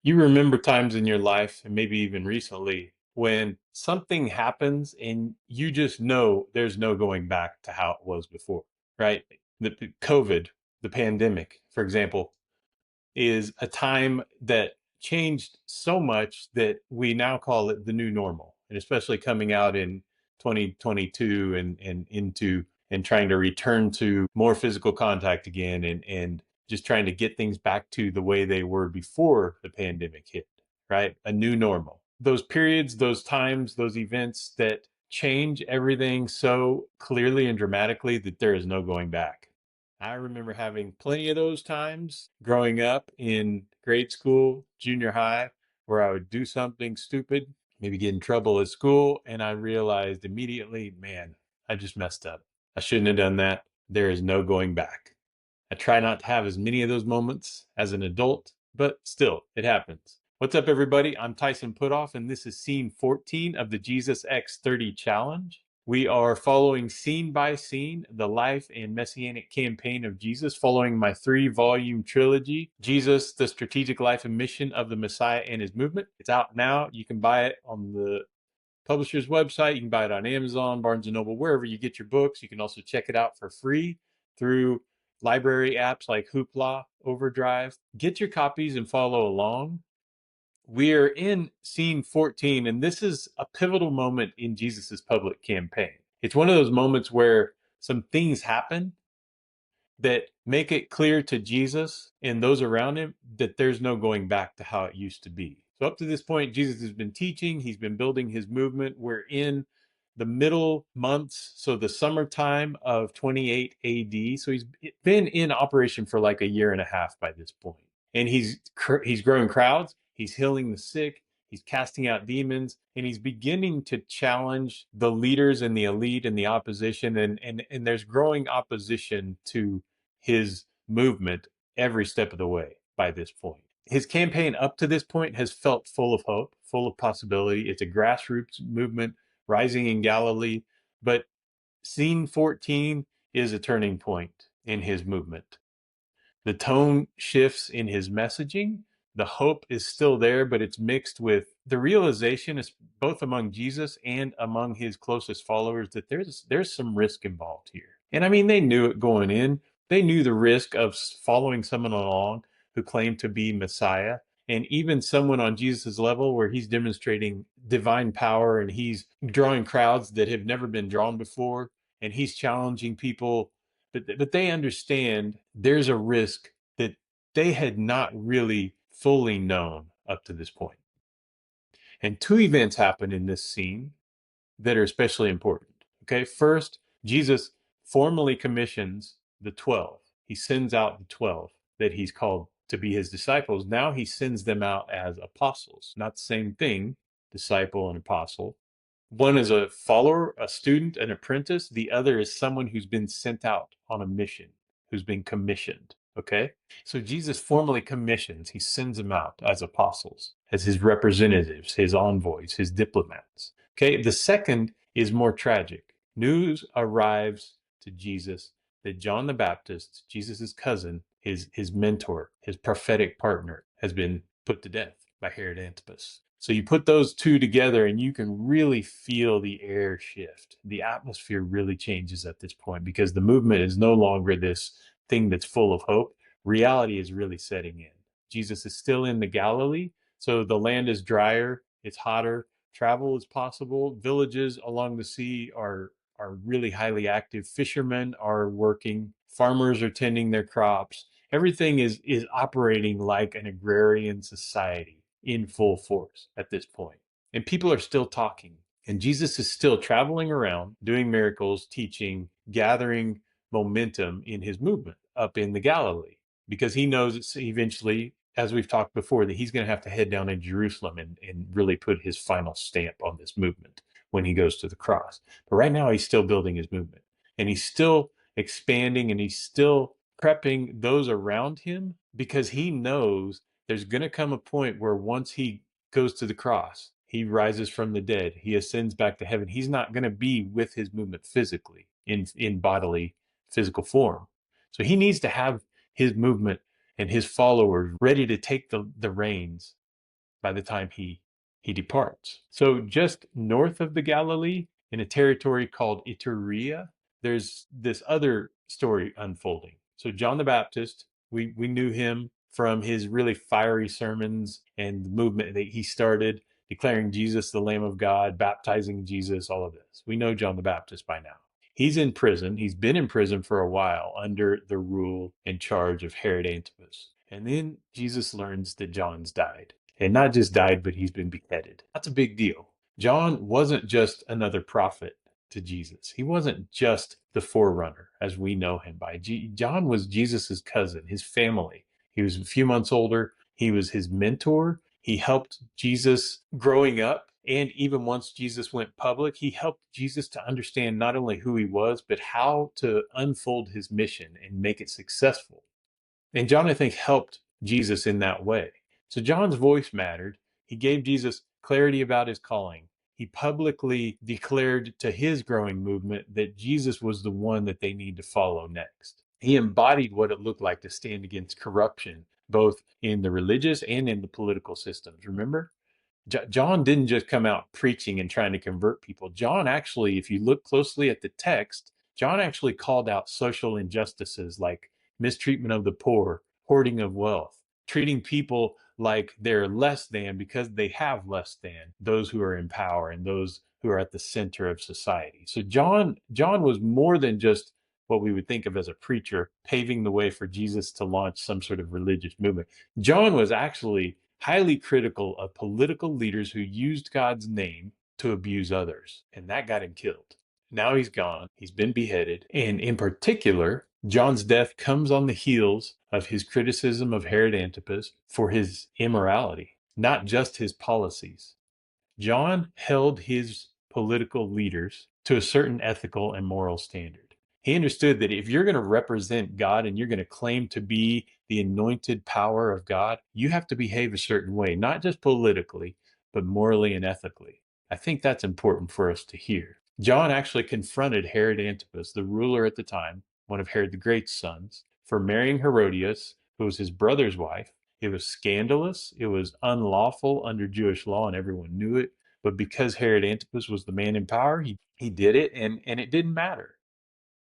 You remember times in your life, and maybe even recently, when something happens and you just know there's no going back to how it was before, right? The COVID, the pandemic, for example, is a time that changed so much that we now call it the new normal. And especially coming out in 2022 and into and trying to return to more physical contact again and just trying to get things back to the way they were before the pandemic hit, right? A new normal. Those periods, those times, those events that change everything so clearly and dramatically that there is no going back. I remember having plenty of those times growing up in grade school, junior high, where I would do something stupid, maybe get in trouble at school, and I realized immediately, man, I just messed up. I shouldn't have done that. There is no going back. I try not to have as many of those moments as an adult, but still, it happens. What's up, everybody? I'm Tyson Putoff, and this is scene 14 of the JesusX30 challenge. We are following scene by scene the life and messianic campaign of Jesus, following my 3-volume trilogy, Jesus, the Strategic Life and Mission of the Messiah and His Movement. It's out now. You can buy it on the publisher's website. You can buy it on Amazon, Barnes & Noble, wherever you get your books. You can also check it out for free through library apps like Hoopla, Overdrive. Get your copies and follow along. We're in scene 14, and this is a pivotal moment in Jesus's public campaign. It's one of those moments where some things happen that make it clear to Jesus and those around him that there's no going back to how it used to be. So up to this point, Jesus has been teaching, he's been building his movement. We're in the middle months, so the summertime of 28 AD. So he's been in operation for like a year and a half by this point. And he's growing crowds, he's healing the sick, he's casting out demons, and he's beginning to challenge the leaders and the elite and the opposition. And there's growing opposition to his movement every step of the way by this point. His campaign up to this point has felt full of hope, full of possibility. It's a grassroots movement rising in Galilee, but scene 14 is a turning point in his movement. The tone shifts in his messaging. The hope is still there, but it's mixed with the realization, is both among Jesus and among his closest followers, that there's some risk involved here. And I mean, they knew it going in. They knew the risk of following someone along who claimed to be Messiah, and even someone on Jesus' level where he's demonstrating divine power and he's drawing crowds that have never been drawn before, and he's challenging people. But they understand there's a risk that they had not really fully known up to this point. And 2 events happen in this scene that are especially important. Okay, first, Jesus formally commissions the 12. He sends out the 12 that he's called to be his disciples. Now he sends them out as apostles. Not the same thing, disciple and apostle. One is a follower, a student, an apprentice. The other is someone who's been sent out on a mission, who's been commissioned. Okay? So Jesus formally commissions, he sends them out as apostles, as his representatives, his envoys, his diplomats. Okay? The second is more tragic. News arrives to Jesus that John the Baptist, Jesus' cousin, his mentor, his prophetic partner, has been put to death by Herod Antipas. So you put those 2 together and you can really feel the air shift. The atmosphere really changes at this point because the movement is no longer this thing that's full of hope. Reality is really setting in. Jesus is still in the Galilee, so the land is drier, it's hotter, travel is possible. Villages along the sea are really highly active. Fishermen are working, farmers are tending their crops. Everything is operating like an agrarian society in full force at this point. And people are still talking. And Jesus is still traveling around, doing miracles, teaching, gathering momentum in his movement up in the Galilee, because he knows it's eventually, as we've talked before, that he's going to have to head down in Jerusalem and really put his final stamp on this movement when he goes to the cross. But right now, he's still building his movement, and he's still expanding, and he's still prepping those around him, because he knows there's going to come a point where once he goes to the cross, he rises from the dead, he ascends back to heaven. He's not going to be with his movement physically in bodily physical form. So he needs to have his movement and his followers ready to take the reins by the time he departs. So just north of the Galilee, in a territory called Ituraea, there's this other story unfolding. So John the Baptist, we knew him from his really fiery sermons and the movement that he started, declaring Jesus the Lamb of God, baptizing Jesus, all of this. We know John the Baptist by now. He's in prison. He's been in prison for a while under the rule and charge of Herod Antipas. And then Jesus learns that John's died. And not just died, but he's been beheaded. That's a big deal. John wasn't just another prophet to Jesus. He wasn't just the forerunner as we know him by. John was Jesus's cousin, his family. He was a few months older. He was his mentor. He helped Jesus growing up. And even once Jesus went public, he helped Jesus to understand not only who he was, but how to unfold his mission and make it successful. And John, I think, helped Jesus in that way. So John's voice mattered. He gave Jesus clarity about his calling. He publicly declared to his growing movement that Jesus was the one that they need to follow next. He embodied what it looked like to stand against corruption, both in the religious and in the political systems. Remember? John didn't just come out preaching and trying to convert people. John actually, if you look closely at the text, John actually called out social injustices like mistreatment of the poor, hoarding of wealth, treating people like they're less than because they have less than those who are in power and those who are at the center of society. So John was more than just what we would think of as a preacher, paving the way for Jesus to launch some sort of religious movement. John was actually highly critical of political leaders who used God's name to abuse others, and that got him killed. Now he's gone, he's been beheaded, and in particular, John's death comes on the heels of his criticism of Herod Antipas for his immorality, not just his policies. John held his political leaders to a certain ethical and moral standard. He understood that if you're going to represent God and you're going to claim to be the anointed power of God, you have to behave a certain way, not just politically, but morally and ethically. I think that's important for us to hear. John actually confronted Herod Antipas, the ruler at the time, one of Herod the Great's sons, for marrying Herodias, who was his brother's wife. It was scandalous. It was unlawful under Jewish law, and everyone knew it. But because Herod Antipas was the man in power, he did it, and it didn't matter.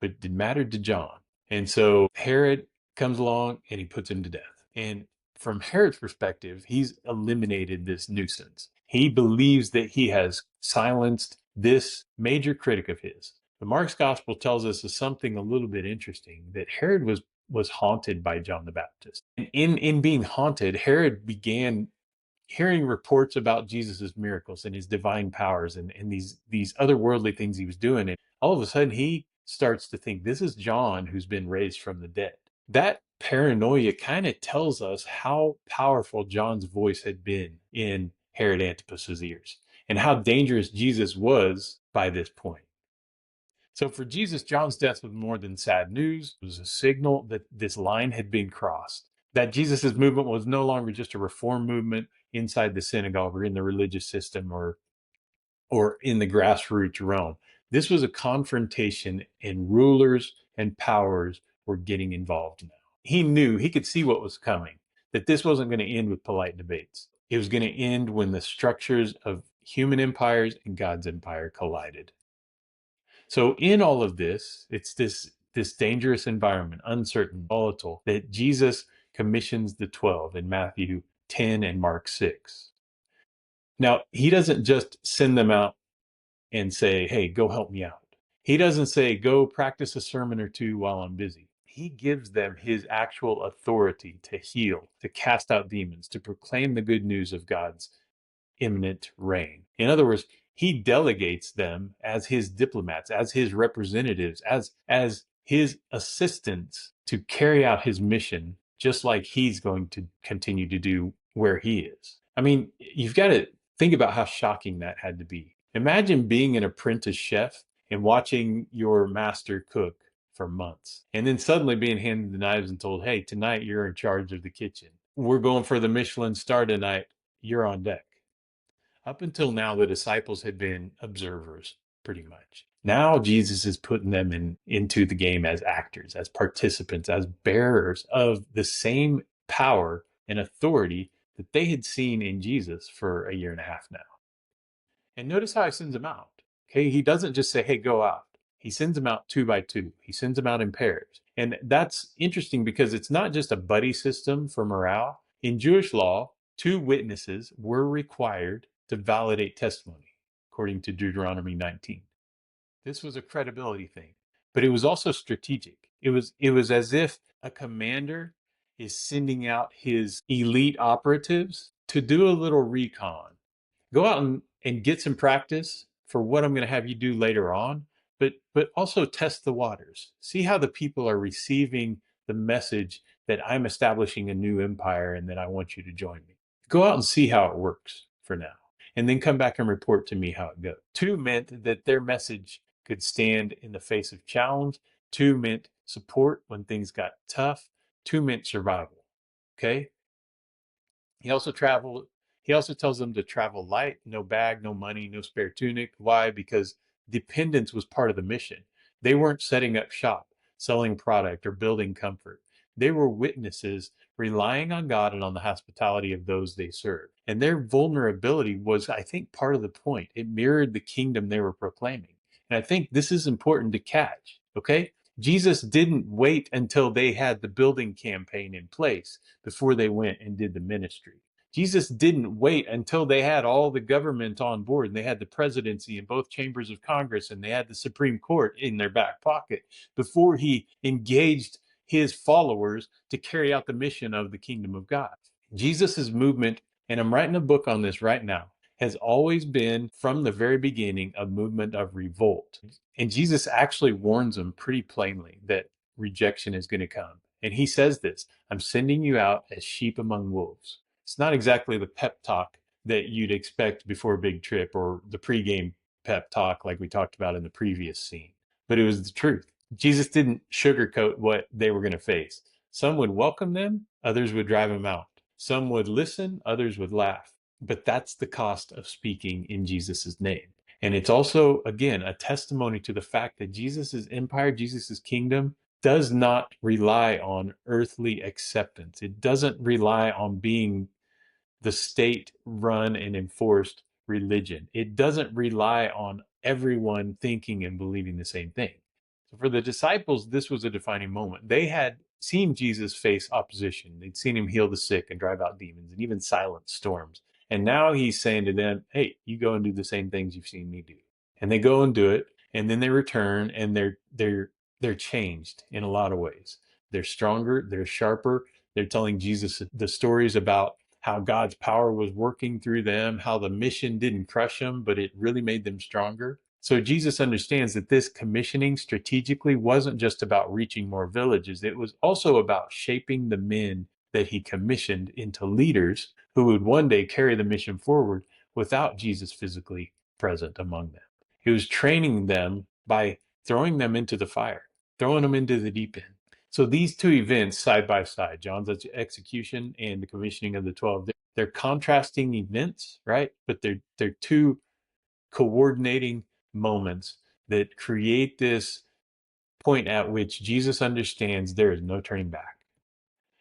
But it mattered to John. And so Herod comes along and he puts him to death. And from Herod's perspective, he's eliminated this nuisance. He believes that he has silenced this major critic of his. But Mark's gospel tells us something a little bit interesting, that Herod was haunted by John the Baptist. And in being haunted, Herod began hearing reports about Jesus's miracles and his divine powers and these otherworldly things he was doing. And all of a sudden he starts to think this is John who's been raised from the dead. That paranoia kind of tells us how powerful John's voice had been in Herod Antipas's ears and how dangerous Jesus was by this point. So for Jesus, John's death was more than sad news. It was a signal that this line had been crossed, that Jesus's movement was no longer just a reform movement inside the synagogue or in the religious system or in the grassroots realm. This was a confrontation, and rulers and powers were getting involved now. He knew, he could see what was coming, that this wasn't going to end with polite debates. It was going to end when the structures of human empires and God's empire collided. So in all of this, it's this dangerous environment, uncertain, volatile, that Jesus commissions the 12 in Matthew 10 and Mark 6. Now, he doesn't just send them out and say, hey, go help me out. He doesn't say, go practice a sermon or two while I'm busy. He gives them his actual authority to heal, to cast out demons, to proclaim the good news of God's imminent reign. In other words, he delegates them as his diplomats, as his representatives, as his assistants to carry out his mission, just like he's going to continue to do where he is. I mean, you've got to think about how shocking that had to be. Imagine being an apprentice chef and watching your master cook for months, and then suddenly being handed the knives and told, hey, tonight you're in charge of the kitchen. We're going for the Michelin star tonight. You're on deck. Up until now, the disciples had been observers, pretty much. Now Jesus is putting them into the game as actors, as participants, as bearers of the same power and authority that they had seen in Jesus for a year and a half now. And notice how he sends them out. Okay, he doesn't just say, hey, go out. He sends them out 2 by 2. He sends them out in pairs. And that's interesting because it's not just a buddy system for morale. In Jewish law, 2 witnesses were required to validate testimony, according to Deuteronomy 19. This was a credibility thing, but it was also strategic. It was as if a commander is sending out his elite operatives to do a little recon. Go out and get some practice for what I'm going to have you do later on, but also test the waters. See how the people are receiving the message that I'm establishing a new empire and that I want you to join me. Go out and see how it works for now, and then come back and report to me how it goes. 2 meant that their message could stand in the face of challenge. 2 meant support when things got tough. 2 meant survival. Okay? He also tells them to travel light, no bag, no money, no spare tunic. Why? Because dependence was part of the mission. They weren't setting up shop, selling product, or building comfort. They were witnesses relying on God and on the hospitality of those they served. And their vulnerability was, I think, part of the point. It mirrored the kingdom they were proclaiming. And I think this is important to catch, okay? Jesus didn't wait until they had the building campaign in place before they went and did the ministry. Jesus didn't wait until they had all the government on board and they had the presidency and both chambers of Congress and they had the Supreme Court in their back pocket before he engaged his followers to carry out the mission of the kingdom of God. Jesus's movement, and I'm writing a book on this right now, has always been from the very beginning a movement of revolt. And Jesus actually warns them pretty plainly that rejection is going to come. And he says this, I'm sending you out as sheep among wolves. It's not exactly the pep talk that you'd expect before a big trip or the pregame pep talk like we talked about in the previous scene, but it was the truth. Jesus didn't sugarcoat what they were going to face. Some would welcome them, others would drive them out. Some would listen, others would laugh. But that's the cost of speaking in Jesus' name. And it's also, again, a testimony to the fact that Jesus' empire, Jesus' kingdom, does not rely on earthly acceptance. It doesn't rely on being the state run and enforced religion. It doesn't rely on everyone thinking and believing the same thing. So for the disciples, this was a defining moment. They had seen Jesus face opposition. They'd seen him heal the sick and drive out demons and even silence storms. And now he's saying to them, hey, you go and do the same things you've seen me do. And they go and do it, and then they return, and they're changed in a lot of ways. They're stronger, they're sharper. They're telling Jesus the stories about how God's power was working through them, how the mission didn't crush them, but it really made them stronger. So Jesus understands that this commissioning strategically wasn't just about reaching more villages. It was also about shaping the men that he commissioned into leaders who would one day carry the mission forward without Jesus physically present among them. He was training them by throwing them into the fire, throwing them into the deep end. So these 2 events side by side, John's execution and the commissioning of the 12, they're contrasting events, right? But they're 2 coordinating moments that create this point at which Jesus understands there is no turning back.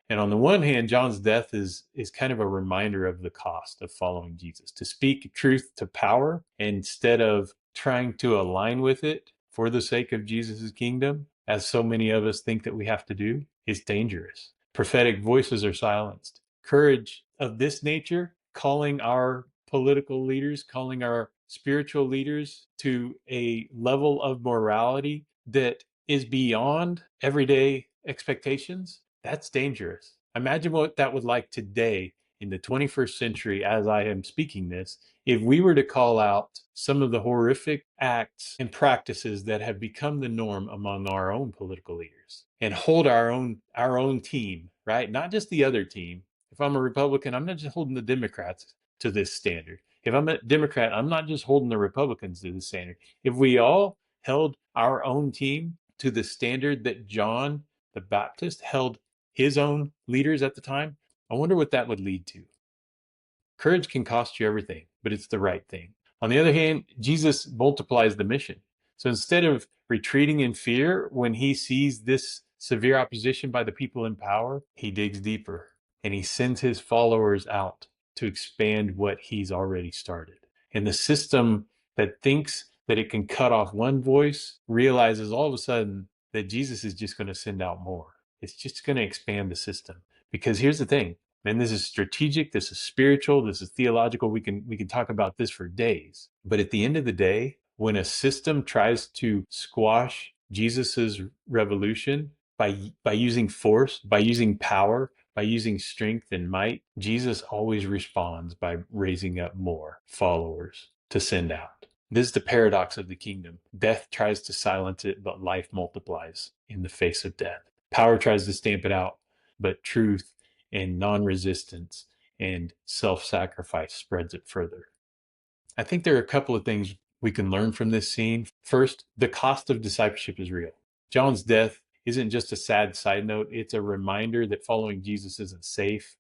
And on the one hand, John's death is kind of a reminder of the cost of following Jesus. To speak truth to power instead of trying to align with it for the sake of Jesus' kingdom, as so many of us think that we have to do, is dangerous. Prophetic voices are silenced. Courage of this nature, calling our political leaders, calling our spiritual leaders to a level of morality that is beyond everyday expectations, that's dangerous. Imagine what that would like today in the 21st century as I am speaking this, if we were to call out some of the horrific acts and practices that have become the norm among our own political leaders and hold our own team, right? Not just the other team. If I'm a Republican, I'm not just holding the Democrats to this standard. If I'm a Democrat, I'm not just holding the Republicans to this standard. If we all held our own team to the standard that John the Baptist held his own leaders at the time, I wonder what that would lead to. Courage can cost you everything, but it's the right thing. On the other hand, Jesus multiplies the mission. So instead of retreating in fear when he sees this severe opposition by the people in power, he digs deeper. and he sends his followers out to expand what he's already started. And the system that thinks that it can cut off one voice realizes all of a sudden that Jesus is just going to send out more. It's just going to expand the system. Because here's the thing, man, this is strategic, this is spiritual, this is theological. We can talk about this for days. But at the end of the day, when a system tries to squash Jesus's revolution by using force, by using power, by using strength and might, Jesus always responds by raising up more followers to send out. This is the paradox of the kingdom. Death tries to silence it, but life multiplies in the face of death. Power tries to stamp it out, but truth and non-resistance and self-sacrifice spreads it further. I think there are a couple of things we can learn from this scene. First, the cost of discipleship is real. John's death isn't just a sad side note, it's a reminder that following Jesus isn't safe.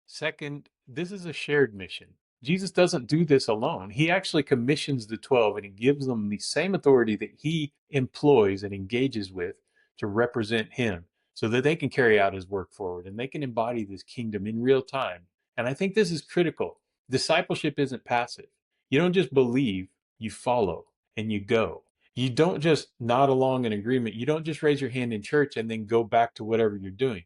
Second, this is a shared mission. Jesus doesn't do this alone. He actually commissions the 12 and he gives them the same authority that he employs and engages with to represent him so that they can carry out his work forward and they can embody this kingdom in real time. And I think this is critical. Discipleship isn't passive. You don't just believe, you follow and you go. You don't just nod along in agreement. You don't just raise your hand in church and then go back to whatever you're doing.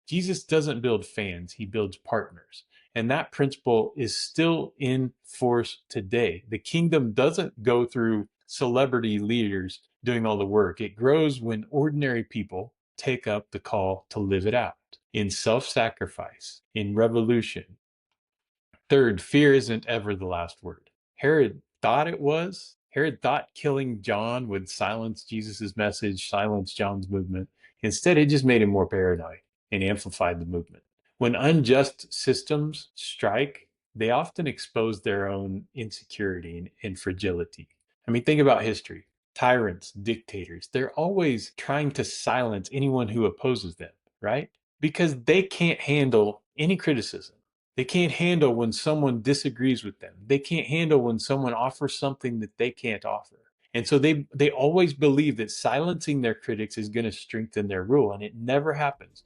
Jesus doesn't build fans, he builds partners. And that principle is still in force today. The kingdom doesn't go through celebrity leaders doing all the work. It grows when ordinary people take up the call to live it out in self-sacrifice, in revolution. Third, fear isn't ever the last word. Herod thought it was. Herod thought killing John would silence Jesus's message, silence John's movement. Instead, it just made him more paranoid and amplified the movement. When unjust systems strike, they often expose their own insecurity and fragility. I mean, think about history. Tyrants, dictators, they're always trying to silence anyone who opposes them, right? Because they can't handle any criticism. They can't handle when someone disagrees with them. They can't handle when someone offers something that they can't offer. And so they always believe that silencing their critics is going to strengthen their rule, and it never happens.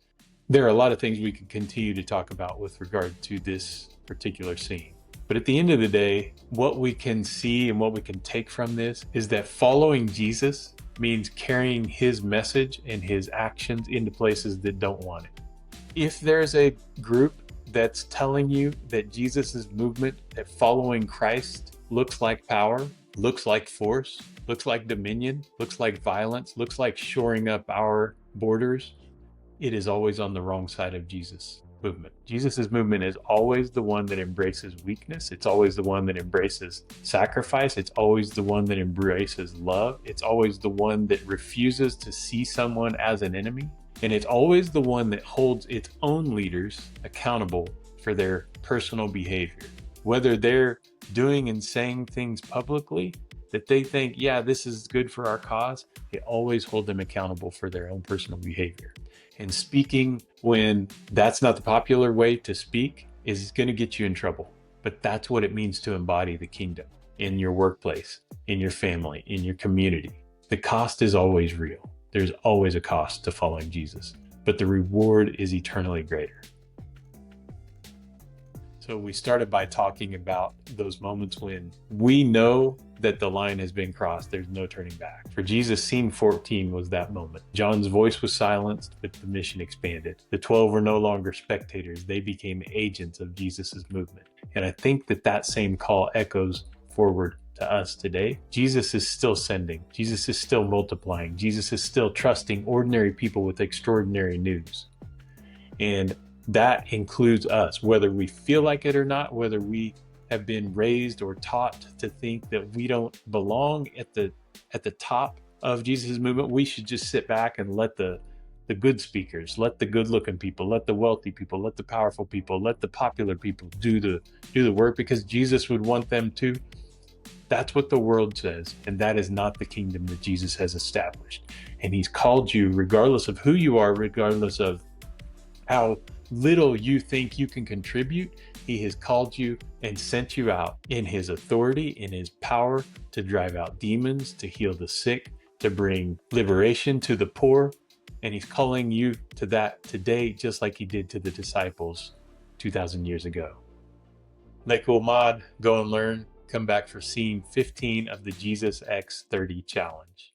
There are a lot of things we could continue to talk about with regard to this particular scene. But at the end of the day, what we can see and what we can take from this is that following Jesus means carrying his message and his actions into places that don't want it. If there's a group that's telling you that Jesus's movement, that following Christ looks like power, looks like force, looks like dominion, looks like violence, looks like shoring up our borders, it is always on the wrong side of Jesus' movement. Jesus's movement is always the one that embraces weakness. It's always the one that embraces sacrifice. It's always the one that embraces love. It's always the one that refuses to see someone as an enemy. And it's always the one that holds its own leaders accountable for their personal behavior. Whether they're doing and saying things publicly that they think, yeah, this is good for our cause, they always hold them accountable for their own personal behavior. And speaking when that's not the popular way to speak is going to get you in trouble. But that's what it means to embody the kingdom in your workplace, in your family, in your community. The cost is always real. There's always a cost to following Jesus, but the reward is eternally greater. So we started by talking about those moments when we know that the line has been crossed. There's no turning back. For Jesus, scene 14 was that moment. John's voice was silenced, but the mission expanded. The 12 were no longer spectators. They became agents of Jesus's movement. And I think that same call echoes forward to us today. Jesus is still sending. Jesus is still multiplying. Jesus is still trusting ordinary people with extraordinary news. And that includes us, whether we feel like it or not, whether we have been raised or taught to think that we don't belong at the top of Jesus' movement. We should just sit back and let the good speakers, let the good looking people, let the wealthy people, let the powerful people, let the popular people do the work because Jesus would want them to. That's what the world says, and that is not the kingdom that Jesus has established. And he's called you, regardless of who you are, regardless of how little you think you can contribute, he has called you and sent you out in his authority, in his power to drive out demons, to heal the sick, to bring liberation to the poor, And he's calling you to that today, just like he did to the disciples 2,000 years ago. Like cool mod, go and learn. Come back for scene 15 of the JesusX30 challenge.